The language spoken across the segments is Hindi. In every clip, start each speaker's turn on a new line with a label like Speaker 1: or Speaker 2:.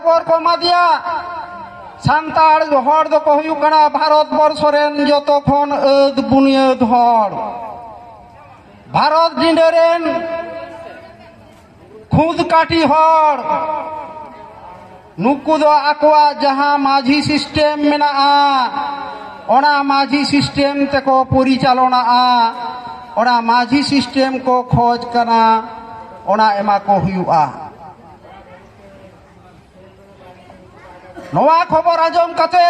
Speaker 1: खबर को मा दिया सान्ताड़ हर दो को हुयुग कना भारत बर्ष रेन जतो खन अद बुनियाद हर भारत डिंडरेन खुद काटी हर नुकु दो आकवा जहां माझी सिस्टेम मेनाआ ओना माझी सिस्टेम तेको परिचालनाआ ओना माझी सिस्टेम को खोज कना ओना एमा को हुयुआ नवा खबर आजम कते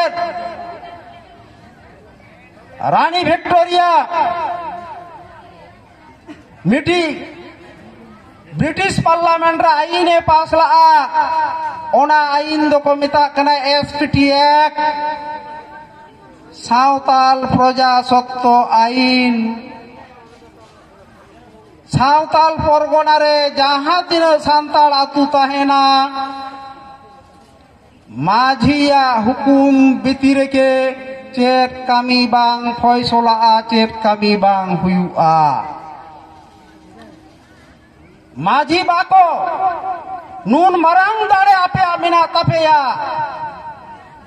Speaker 1: रानी विक्टोरिया मिटी ब्रिटिश पार्लियामेंट रा आईन ए पास लाआ ओना आईन दो को मिता कना एसटी एक्ट सावताल प्रजासत्व आईन सावताल परगना रे जहां तीन सान्ताड़ आतु ताहेना माझिया हुकुम बितिर के चेत कामी बांग फैसला चेत कामी बांग हुयुआ माझी बाको नून मरांग दाड़े आपे आमिना तपेया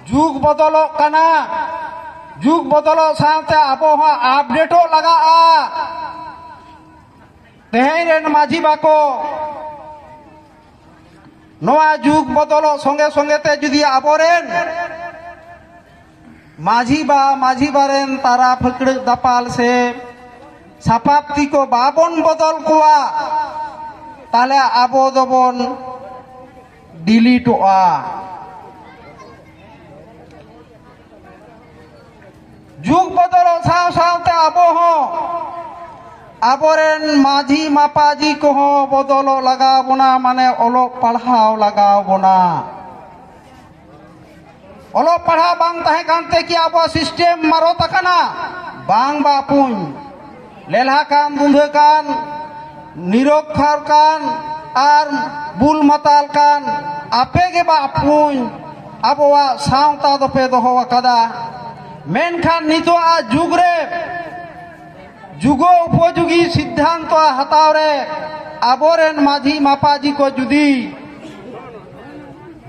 Speaker 1: जुग बदलो कना जुग बदलो साथे आबोहा अपडेटो लगाआ तेहेरेन माझी बाको नवा जुग बदलो संगे संगे ते जुदी आबोरेन माझी बारेन तारा फकड़ दपाल से सापाप्ति को बाबन बदल कुआ ताले आबो दोबन डिलीटोआ जुग बदलो साव सावते आबो हो आबोरेन माझी मापाजी को हो बदलो लगाओ बोना माने ओलोक पढ़ाओ लगाओ बोना ओलोक पढ़ा बांग ताहे कांते कि आबो सिस्टेम मारो तकना बांग बापुन लेलहा कान दुंधे कान निरक्षर कान आर बुल माताल कान आपे के बापुन आबोवा सावता दोपे दोहो कदा मेनखान नितो आ जुगरे जुगो उपयोगी सिद्धांत हतावरे आबोरेन माझी मापाजी को जुदी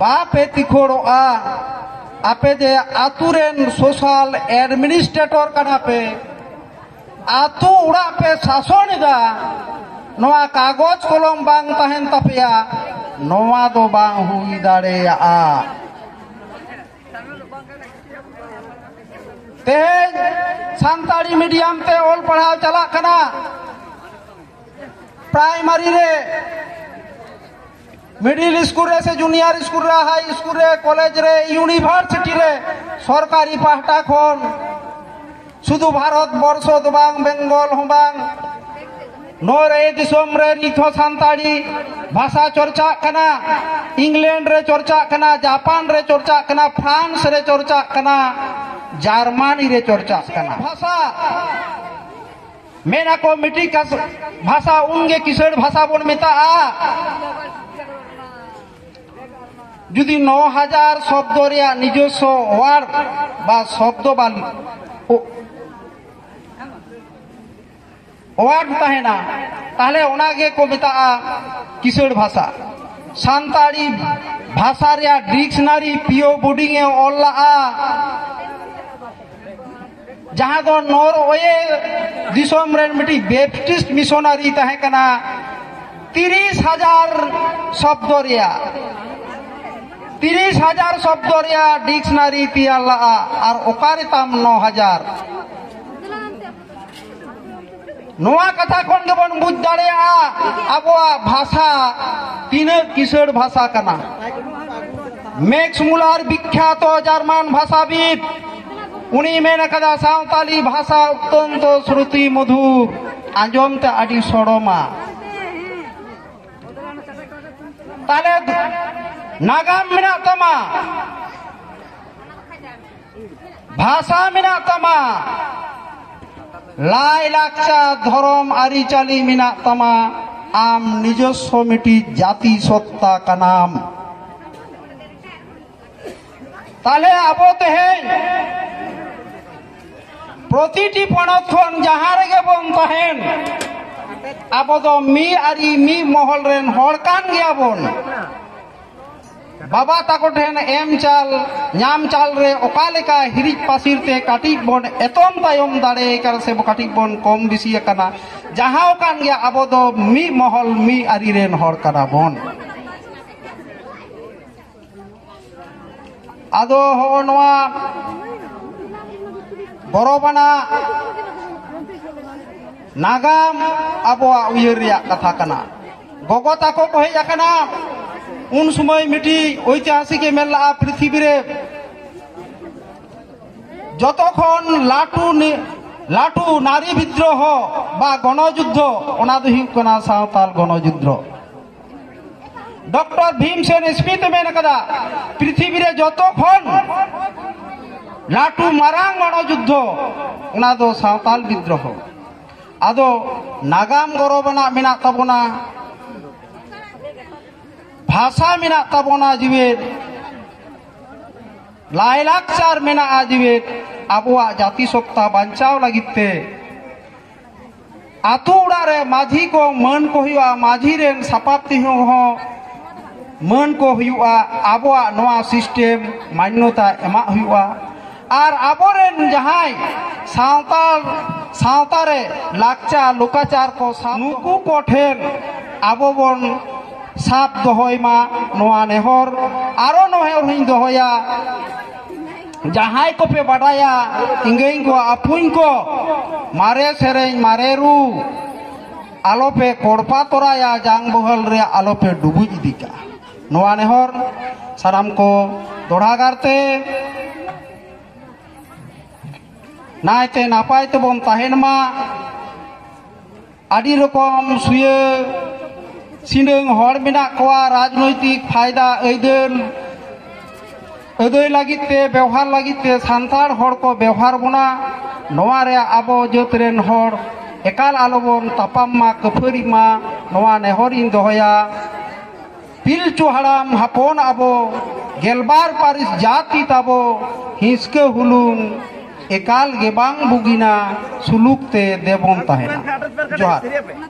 Speaker 1: बापे तिखोड़ोआ आपे जे आतुरेन सोशल एडमिनिस्ट्रेटर कना पे आतु उड़ा पे शासन दा नवा कागज कलम बांग ताहेन तपेया नवा दो बांग हुई दाड़ेया तेज सान्ताड़ी मीडियम ते ओल पढ़ाव चला कना प्राइमरी रे मिडिल स्कूल रे से जूनियर स्कूल रे हाई स्कूल रे कॉलेज रे यूनिवर्सिटी रे सरकारी पाहटा खन शुधु भारत वर्ष दो बांग बेंगल हो बांग नोरे दिसोम रे निथो सान्ताड़ी भाषा चर्चा कना इंग्लैंड रे चर्चा कना जापान रे चर्चा कना फ्रांस रे चर्चा कना जर्मनी रे चर्चा कना भाषा मेना को मिट्टी का भाषा उनगे किसड़ भाषा बोन मिता जुदी 9000 शब्द रिया निजस्व वार्ड बा शब्द बा वार्ड ताहेना ताहले ओनागे को मिता किसड़ भाषा सान्ताड़ी भाषा रिया डिक्शनरी पीओ बोर्डिंग ए ओल्ला जहां दो नॉर्वे दिसोम रेन मिटी बैप्टिस्ट मिशनरी ताहे कना 30,000 शब्द रिया 30,000 शब्द रिया डिक्शनरी तियाला और ओकारे ताम 9,000 नोआ कथा कोन गेबन बुझ दाड़ेया आबोआ भाषा तीन किसड़ भाषा कना मैक्स मुलर विख्यात जर्मन भाषाविद उनी मेन कदा सावताली भाषा अत्यंत श्रुति मधुर आंजमते आदि सड़मा ताले नागाम मेना तमा भाषा मेना तमा लाई लाक्चा धर्म आरिचाली मेना तमा आम निजस्व मिटी जाति सत्ता का नाम ताले आबो तेहे प्रतिटी पणत खन जहां रेगे बन तहेन आबो दो मी आरी मी महल रेन हड़ कान गया बन बाबा ताको ठेन एम चाल नाम चाल रे ओका लेका हिरिज पासिर ते काटिक बोन एतम तायम दाड़े कर से काटिक बोन कम बेसी अकाना जहां कान गया आबो दो मी महल मी आरी रेन हर कना बोन आदो हो नवा बरोबाना नागाम आबोआ उयर रिया कथा कना गोगो ताको को हेज अकाना उन समय मिटी ऐतिहासिक मेला पृथ्वी रे जतक्षण लाटू नारी विद्रोह बा गणयुद्ध ओना दो हुयुग कना सावताल गणयुद्ध डॉक्टर भीमसेन स्मिथ मेन कदा पृथ्वी रे जतक्षण लाटू मारांग गणयुद्ध ओना दो सावताल विद्रोह आदो नागाम गौरवना मेना ताबोना भाषा मेना ताबोना जीवेत लायलाकचार मेना जीवेत आबोआ जाति सत्ता बांचाव लगिते आतु उड़ा रे माझी को मन को हुआ माझी रेन सापाप्ति हो मन को हुआ आबोआ नवा सिस्टेम मान्यता एमा हुआ और आबोरेन जहां सावता रे लाकचार लोकाचार को नुकु को ठेन आबो बोन साप दोहयमा नवा नेहर आरो नहेर हिं दोहया जहां को पे बाडाया इंगें को आपुन को मारे सेरें मारे रू आलो पे कोड़पा तोराया जांग बहल रे आलो पे डुबुज इदिका नवा नेहर साराम को दोड़ागारते नायते नापायते बोन ताहेनमा आदि रकम सुये सिंदों हर मेना कोआ राजनैतिक फायदा अदै लागिते व्यवहार लागिते सान्तार हर को व्यवहार बना नवा रे आबो जतरेन हर एकाल आलोबन तापामा कफरिमा नवा नेहरिन दोहया पिलचु हाड़ाम हापन आबो गेलबार पारिस जाति ताबो हिंसके हुलुंग एकाल गेबांग बुगिना सुलुकते देबन ताहेना जोहार।